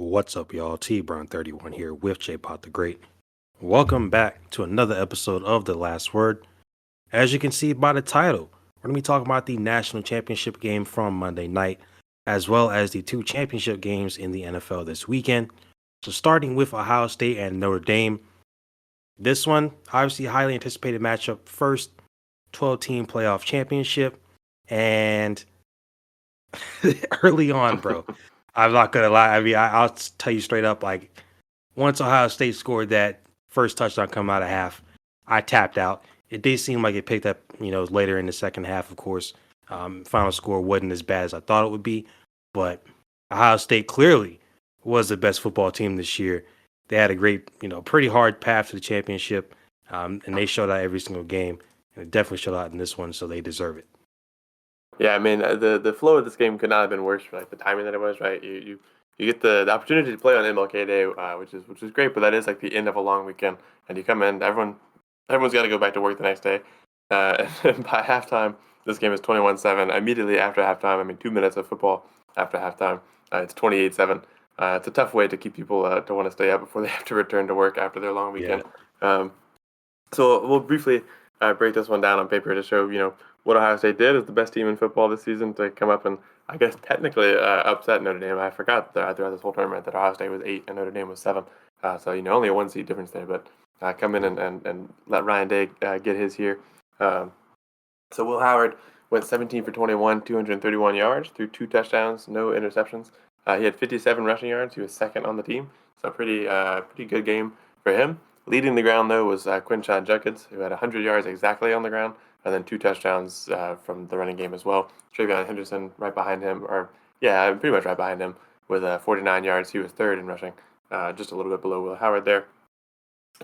What's up, y'all? TBrown31 here with JaboctheGreat. Welcome back to another episode of The Last Word. As you can see by the title, we're going to be talking about the national championship game from Monday night, as well as the two championship games in the NFL this weekend. So starting with Ohio State and Notre Dame, this one, obviously highly anticipated matchup, first 12-team playoff championship, and early on, bro. I'm not gonna lie. I mean, I'll tell you straight up. Like, once Ohio State scored that first touchdown come out of half, I tapped out. It did seem like it picked up, later in the second half. Of course, final score wasn't as bad as I thought it would be, but Ohio State clearly was the best football team this year. They had a great, pretty hard path to the championship, and they showed out every single game, and it definitely showed out in this one, so they deserve it. Yeah, I mean the flow of this game could not have been worse for like the timing that it was. Right, you get the opportunity to play on MLK Day, which is great, but that is like the end of a long weekend, and you come in, everyone's got to go back to work the next day. And by halftime, this game is 21-7. Immediately after halftime, I mean 2 minutes of football after halftime, it's 28-7. It's a tough way to keep people to want to stay up before they have to return to work after their long weekend. Yeah. So we'll briefly break this one down on paper to show what Ohio State did as the best team in football this season to come up and I guess technically upset Notre Dame. I forgot that throughout this whole tournament that Ohio State was 8 and Notre Dame was 7. So only a 1 seed difference there, but come in and let Ryan Day get his here. So Will Howard went 17 for 21, 231 yards through 2 touchdowns, no interceptions. He had 57 rushing yards. He was second on the team, so pretty good game for him. Leading the ground, though, was Quinshon Judkins, who had 100 yards exactly on the ground, and then 2 touchdowns from the running game as well. Travion Henderson right behind him, pretty much right behind him, with 49 yards. He was third in rushing, just a little bit below Will Howard there.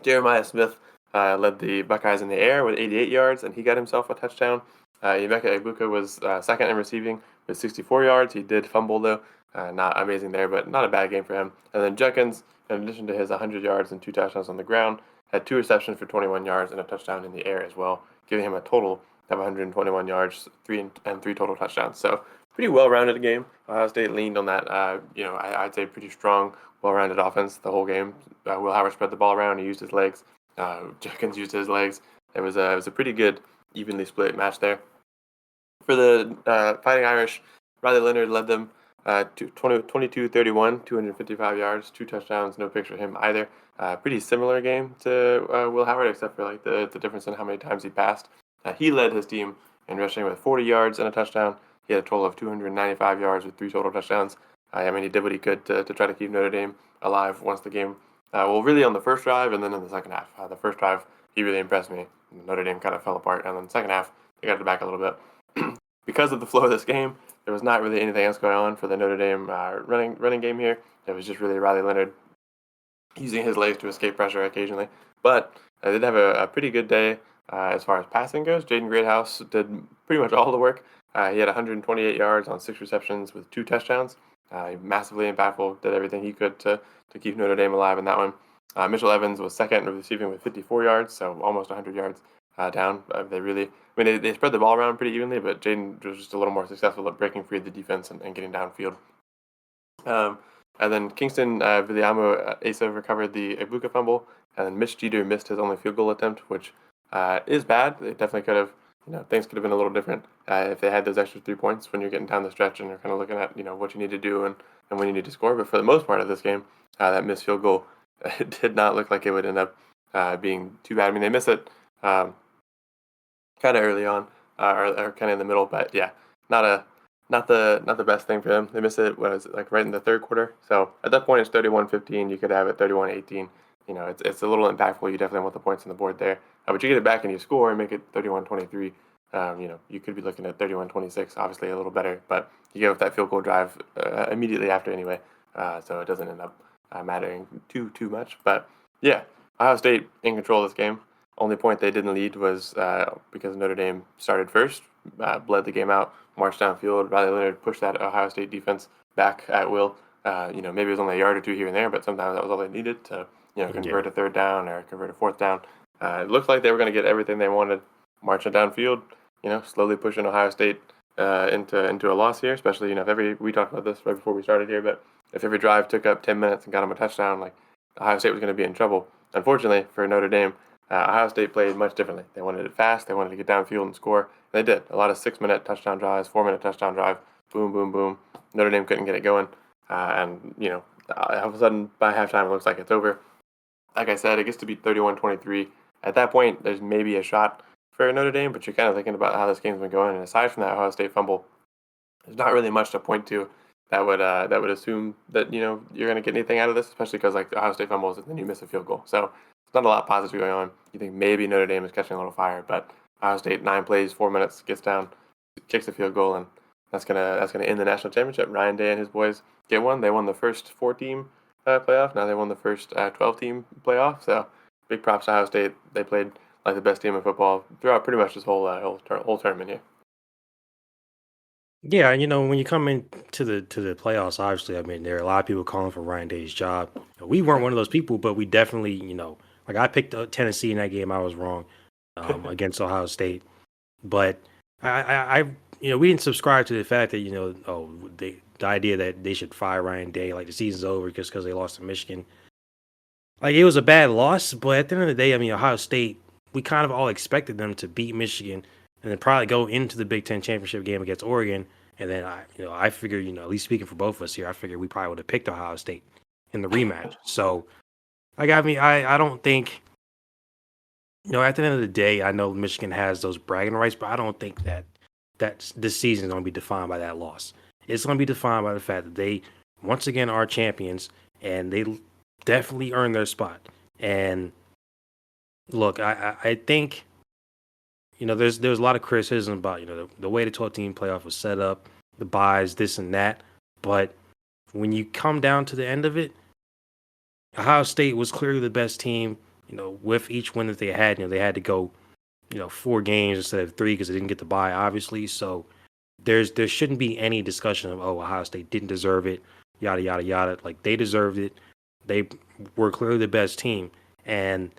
Jeremiah Smith led the Buckeyes in the air with 88 yards, and he got himself a touchdown. Emeka Egbuka was second in receiving with 64 yards. He did fumble, though. Not amazing there, but not a bad game for him. And then Judkins, in addition to his 100 yards and 2 touchdowns on the ground, had 2 receptions for 21 yards and a touchdown in the air as well, giving him a total of 121 yards, 3 total touchdowns. So pretty well-rounded game. Ohio State leaned on that, I'd say pretty strong, well-rounded offense the whole game. Will Howard spread the ball around. He used his legs. Judkins used his legs. It was a pretty good, evenly split match there. For the Fighting Irish, Riley Leonard led them 22-31, 255 yards, 2 touchdowns, no picks for him either. Pretty similar game to Will Howard, except for like the difference in how many times he passed. He led his team in rushing with 40 yards and a touchdown. He had a total of 295 yards with 3 total touchdowns. He did what he could to try to keep Notre Dame alive once the game, really on the first drive and then in the second half. The first drive, he really impressed me. Notre Dame kind of fell apart, and then the second half, they got it back a little bit. Because of the flow of this game, there was not really anything else going on for the Notre Dame running game here. It was just really Riley Leonard using his legs to escape pressure occasionally. But I did have a pretty good day as far as passing goes. Jaden Greathouse did pretty much all the work. He had 128 yards on 6 receptions with 2 touchdowns. Massively impactful, did everything he could to keep Notre Dame alive in that one. Mitchell Evans was second in receiving with 54 yards, so almost 100 yards down. They spread the ball around pretty evenly, but Jaden was just a little more successful at breaking free of the defense and getting downfield. And then Kingston Viliamo Asa recovered the Egbuka fumble, and then Mitch Jeter missed his only field goal attempt, which is bad. They definitely could have, things could have been a little different if they had those extra 3 points when you're getting down the stretch and you're kind of looking at, what you need to do and when you need to score. But for the most part of this game, that missed field goal did not look like it would end up being too bad. I mean, they missed it kind of early on, or kind of in the middle, but yeah, not the best thing for them. They missed it like right in the third quarter. So at that point, it's 31-15. You could have it 31-18. It's a little impactful. You definitely want the points on the board there. But you get it back and you score and make it 31-23. You could be looking at 31-26. Obviously a little better, but you give up that field goal drive immediately after anyway. So it doesn't end up mattering too much. But yeah, Ohio State in control of this game. Only point they didn't lead was because Notre Dame started first, bled the game out, marched downfield. Riley Leonard pushed that Ohio State defense back at will. Maybe it was only a yard or 2 here and there, but sometimes that was all they needed to, convert a third down or convert a fourth down. It looked like they were going to get everything they wanted, marching downfield, slowly pushing Ohio State into a loss here. Especially, we talked about this right before we started here, but if every drive took up 10 minutes and got them a touchdown, like Ohio State was going to be in trouble. Unfortunately for Notre Dame, Ohio State played much differently. They wanted it fast. They wanted to get downfield and score. They did. A lot of 6-minute touchdown drives, 4-minute touchdown drive, boom, boom, boom. Notre Dame couldn't get it going. And, all of a sudden, by halftime, it looks like it's over. Like I said, it gets to be 31-23. At that point, there's maybe a shot for Notre Dame, but you're kind of thinking about how this game's been going. And aside from that Ohio State fumble, there's not really much to point to that would assume that you're going to get anything out of this, especially because like the Ohio State fumbles and then you miss a field goal. So it's not a lot positive going on. You think maybe Notre Dame is catching a little fire, but Ohio State 9 plays, 4 minutes, gets down, kicks a field goal, and that's gonna end the national championship. Ryan Day and his boys get one. They won the first 4-team playoff. Now they won the first 12-team playoff. So big props to Ohio State. They played like the best team in football throughout pretty much this whole tournament here. Yeah, when you come into the playoffs, obviously, I mean, there are a lot of people calling for Ryan Day's job. We weren't one of those people, but we definitely, like I picked Tennessee in that game. I was wrong against Ohio State, but I we didn't subscribe to the fact that the idea that they should fire Ryan Day, like the season's over just because they lost to Michigan. Like it was a bad loss, but at the end of the day, I mean, Ohio State, we kind of all expected them to beat Michigan and then probably go into the Big Ten championship game against Oregon. And then I figured, at least speaking for both of us here, I figured we probably would have picked Ohio State in the rematch. So, like, I mean, I don't think, at the end of the day, I know Michigan has those bragging rights, but I don't think that this season is going to be defined by that loss. It's going to be defined by the fact that they, once again, are champions and they definitely earned their spot. And look, I think, there's a lot of criticism about, the way the 12-team playoff was set up, the buys, this and that. But when you come down to the end of it, Ohio State was clearly the best team, with each win that they had. They had to go, 4 games instead of 3 because they didn't get the bye, obviously. So there shouldn't be any discussion of, Ohio State didn't deserve it, yada, yada, yada. Like, they deserved it. They were clearly the best team. And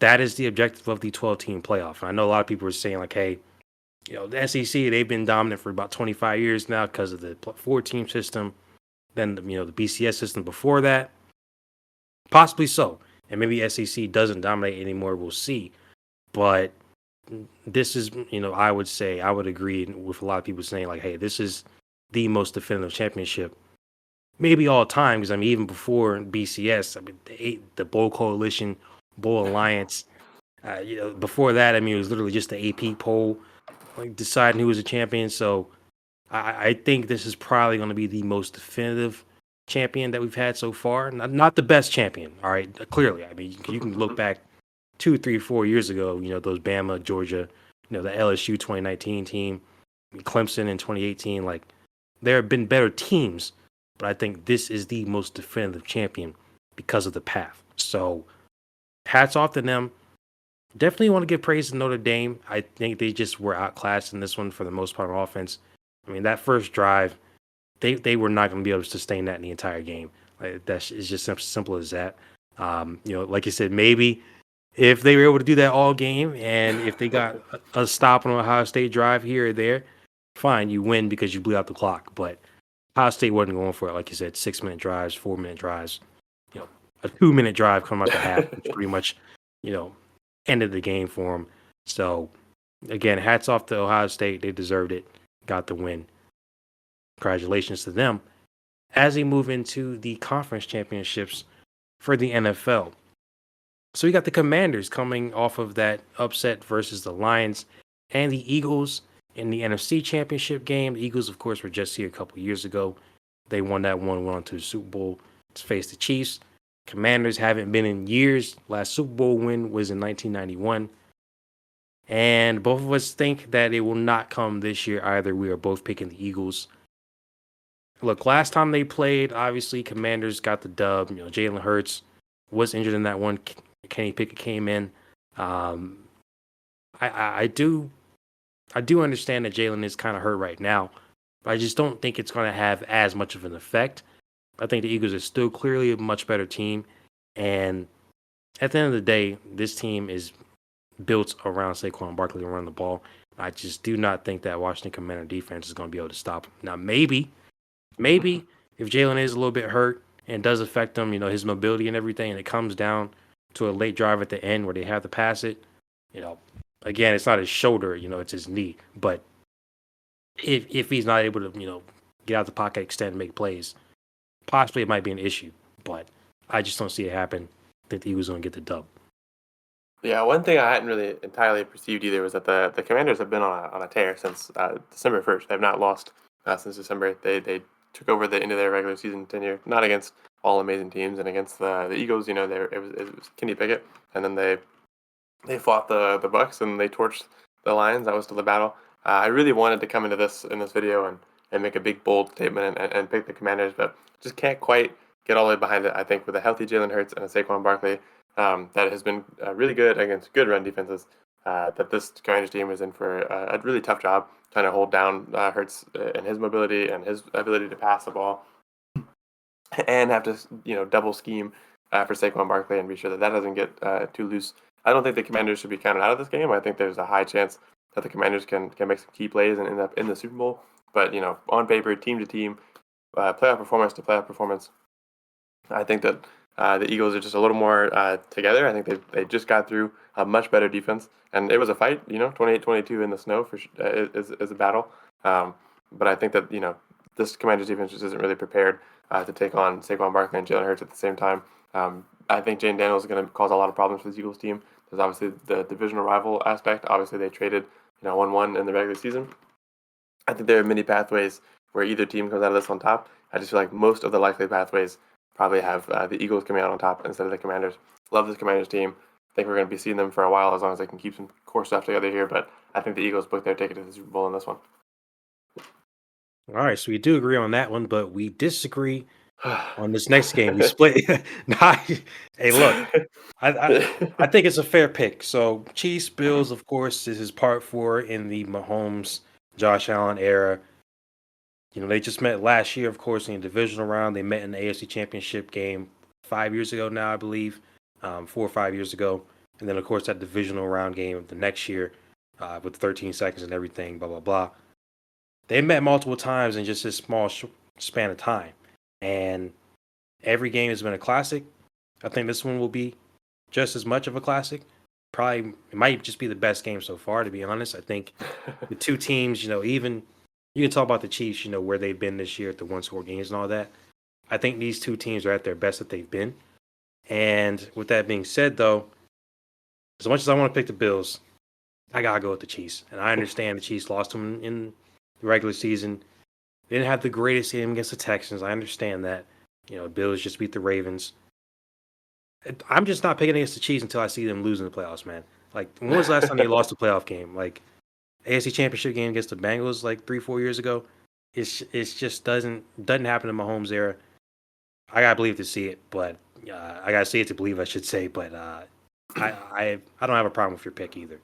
that is the objective of the 12-team playoff. And I know a lot of people are saying, like, hey, the SEC, they've been dominant for about 25 years now because of the 4-team system. Then, the BCS system before that. Possibly so. And maybe SEC doesn't dominate anymore. We'll see. But this is, I would agree with a lot of people saying, like, hey, this is the most definitive championship. Maybe all time, because, I mean, even before BCS, I mean, the Bowl Coalition, Bowl Alliance, before that, I mean, it was literally just the AP poll, like, deciding who was a champion. So I think this is probably going to be the most definitive champion that we've had so far. Not the best champion, all right? Clearly, I mean, you can look back 2, 3, 4 years ago, those Bama, Georgia, the LSU 2019 team, Clemson in 2018. Like, there have been better teams, but I think this is the most definitive champion because of the path. So hats off to them. Definitely want to give praise to Notre Dame. I think they just were outclassed in this one for the most part on offense. I mean, that first drive, they were not going to be able to sustain that in the entire game. Like, that's it's just simple as that. Like you said, maybe if they were able to do that all game and if they got a stop on an Ohio State drive here or there, fine, you win because you blew out the clock. But Ohio State wasn't going for it. Like you said, 6-minute drives, 4-minute drives, a 2-minute drive coming out the half, which pretty much, ended the game for them. So, again, hats off to Ohio State. They deserved it. Got the win. Congratulations to them. As we move into the conference championships for the NFL. So we got the Commanders coming off of that upset versus the Lions and the Eagles in the NFC Championship game. The Eagles, of course, were just here a couple years ago. They won that one, went on to the Super Bowl to face the Chiefs. Commanders haven't been in years. Last Super Bowl win was in 1991. And both of us think that it will not come this year either. We are both picking the Eagles. Look, last time they played, obviously, Commanders got the dub. Jalen Hurts was injured in that one. Kenny Pickett came in. I do understand that Jalen is kind of hurt right now, but I just don't think it's going to have as much of an effect. I think the Eagles are still clearly a much better team. And at the end of the day, this team is built around Saquon Barkley to run the ball. I just do not think that Washington Commander defense is going to be able to stop them. Now, maybe if Jalen is a little bit hurt and it does affect him, his mobility and everything, and it comes down to a late drive at the end where they have to pass it, you know, again, it's not his shoulder, it's his knee. But if he's not able to, get out the pocket, extend, and make plays, possibly it might be an issue. But I just don't see it happen. I think the Eagles going to get the dub. Yeah, one thing I hadn't really entirely perceived either was that the Commanders have been on a tear since December 1st. They have not lost since December. They took over the end of their regular season tenure, not against all amazing teams, and against the Eagles. It was Kenny Pickett, and then they fought the Bucks and they torched the Lions. That was still the battle. I really wanted to come into this video and make a big bold statement and pick the Commanders, but just can't quite get all the way behind it. I think with a healthy Jalen Hurts and a Saquon Barkley, that has been really good against good run defenses. That this Commanders team is in for a really tough job trying to hold down Hurts and his mobility and his ability to pass the ball, and have to double scheme for Saquon Barkley and be sure that doesn't get too loose. I don't think the Commanders should be counted out of this game. I think there's a high chance that the Commanders can make some key plays and end up in the Super Bowl. But on paper, team to team, playoff performance to playoff performance, I think that the Eagles are just a little more together. I think they just got through a much better defense, and it was a fight. 28-22 in the snow is a battle. But I think that this Commanders defense just isn't really prepared to take on Saquon Barkley and Jalen Hurts at the same time. I think Jane Daniels is going to cause a lot of problems for this Eagles team. There's obviously the divisional rival aspect. Obviously, they traded 1-1 in the regular season. I think there are many pathways where either team comes out of this on top. I just feel like most of the likely pathways probably have the Eagles coming out on top instead of the Commanders. Love this Commanders team. I think we're going to be seeing them for a while as long as they can keep some core stuff together here. But I think the Eagles booked their ticket to the Super Bowl in this one. All right, so we do agree on that one, but we disagree on this next game. We split. Hey, look, I think it's a fair pick. So Chiefs, Bills, of course, this is part 4 in the Mahomes, Josh Allen era. They just met last year, of course, in the divisional round. They met in the AFC Championship game 5 years ago now, I believe, 4 or 5 years ago. And then, of course, that divisional round game of the next year with 13 seconds and everything, blah, blah, blah. They met multiple times in just this small span of time. And every game has been a classic. I think this one will be just as much of a classic. Probably, it might just be the best game so far, to be honest. I think the two teams, even you can talk about the Chiefs, where they've been this year at the one-score games and all that. I think these two teams are at their best that they've been. And with that being said, though, as much as I want to pick the Bills, I got to go with the Chiefs. And I understand the Chiefs lost them in the regular season. They didn't have the greatest game against the Texans. I understand that. Bills just beat the Ravens. I'm just not picking against the Chiefs until I see them lose in the playoffs, man. Like, when was the last time they lost a playoff game? Like, AFC Championship game against the Bengals like 3-4 years ago. It's just doesn't happen in Mahomes' era. I gotta believe to see it, but I gotta see it to believe, I should say. But I don't have a problem with your pick either.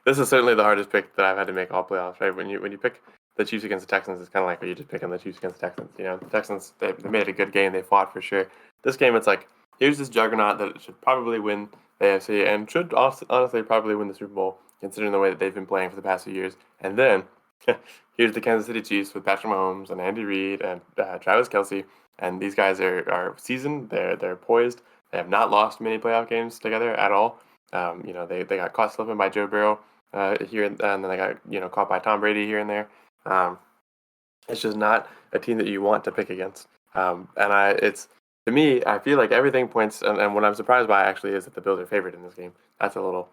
This is certainly the hardest pick that I've had to make all playoffs. Right, when you pick the Chiefs against the Texans, it's kind of like when you just picking the Chiefs against the Texans. The Texans they made a good game. They fought for sure. This game, it's like here's this juggernaut that should probably win the AFC and should honestly probably win the Super Bowl, considering the way that they've been playing for the past few years. And then here's the Kansas City Chiefs with Patrick Mahomes and Andy Reid and Travis Kelce, and these guys are seasoned. They're poised. They have not lost many playoff games together at all. They got caught slipping by Joe Burrow here, and then they got caught by Tom Brady here and there. It's just not a team that you want to pick against. It's to me, I feel like everything points, and what I'm surprised by actually is that the Bills are favored in this game. That's a little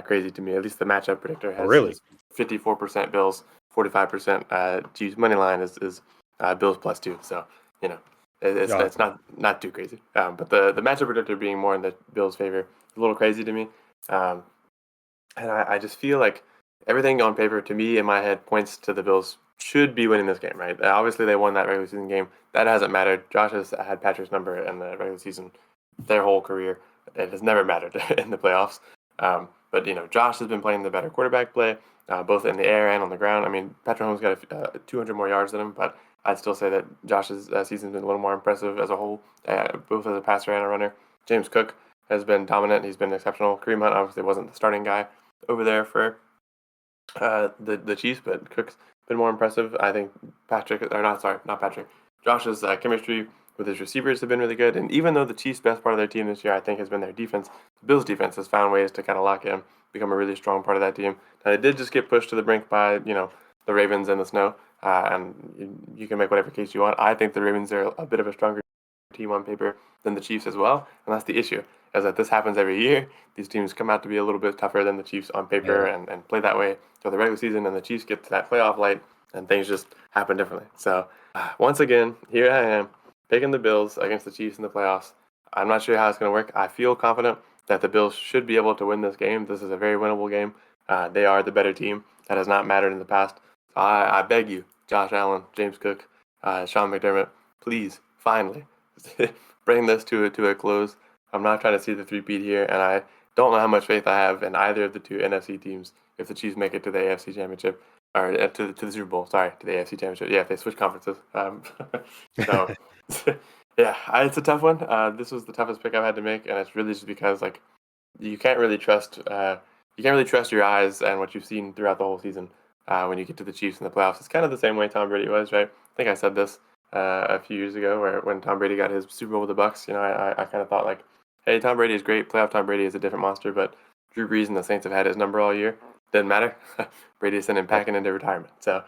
crazy to me. At least the matchup predictor has Really? 54% Bills, 45% Chiefs. Money line is Bills +2. So it's not too crazy. But the matchup predictor being more in the Bills' favor is a little crazy to me. And I just feel like everything on paper to me in my head points to the Bills should be winning this game, right? Obviously, they won that regular season game. That hasn't mattered. Josh has had Patrick's number in the regular season their whole career. It has never mattered in the playoffs. But Josh has been playing the better quarterback play, both in the air and on the ground. I mean, Patrick Mahomes got 200 more yards than him, but I'd still say that Josh's season's been a little more impressive as a whole, both as a passer and a runner. James Cook has been dominant. He's been exceptional. Kareem Hunt obviously wasn't the starting guy over there for the Chiefs, but Cook's been more impressive. I think not Patrick. Josh's chemistry with his receivers have been really good. And even though the Chiefs' best part of their team this year, I think, has been their defense, the Bills' defense has found ways to kind of lock in, become a really strong part of that team. Now, they did just get pushed to the brink by, the Ravens and the snow. And you can make whatever case you want. I think the Ravens are a bit of a stronger team on paper than the Chiefs as well. And that's the issue, is that this happens every year. These teams come out to be a little bit tougher than the Chiefs on paper and play that way for the regular season. And the Chiefs get to that playoff light and things just happen differently. So once again, here I am picking the Bills against the Chiefs in the playoffs. I'm not sure how it's going to work. I feel confident that the Bills should be able to win this game. This is a very winnable game. They are the better team. That has not mattered in the past. So I beg you, Josh Allen, James Cook, Sean McDermott, please, finally, bring this to a close. I'm not trying to see the three-peat here, and I don't know how much faith I have in either of the two NFC teams if the Chiefs make it to the AFC Championship, or to the Super Bowl, sorry, to the AFC Championship. Yeah, if they switch conferences. So, yeah, it's a tough one. This was the toughest pick I've had to make, and it's really just because, you can't really trust your eyes and what you've seen throughout the whole season when you get to the Chiefs in the playoffs. It's kind of the same way Tom Brady was, right? I think I said this a few years ago, when Tom Brady got his Super Bowl with the Bucks. I kind of thought hey, Tom Brady is great. Playoff Tom Brady is a different monster, but Drew Brees and the Saints have had his number all year. Doesn't matter. Brady sent him packing into retirement. So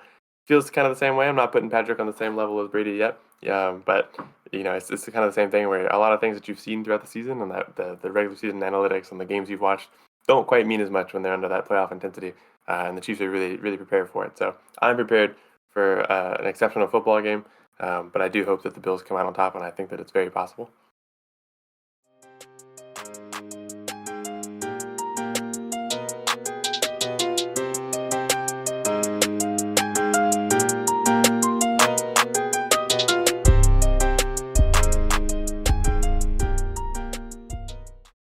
feels kind of the same way. I'm not putting Patrick on the same level as Brady yet. But it's kind of the same thing where a lot of things that you've seen throughout the season and that the regular season analytics and the games you've watched don't quite mean as much when they're under that playoff intensity. And the Chiefs are really, really prepared for it. So I'm prepared for an exceptional football game. But I do hope that the Bills come out on top, and I think that it's very possible.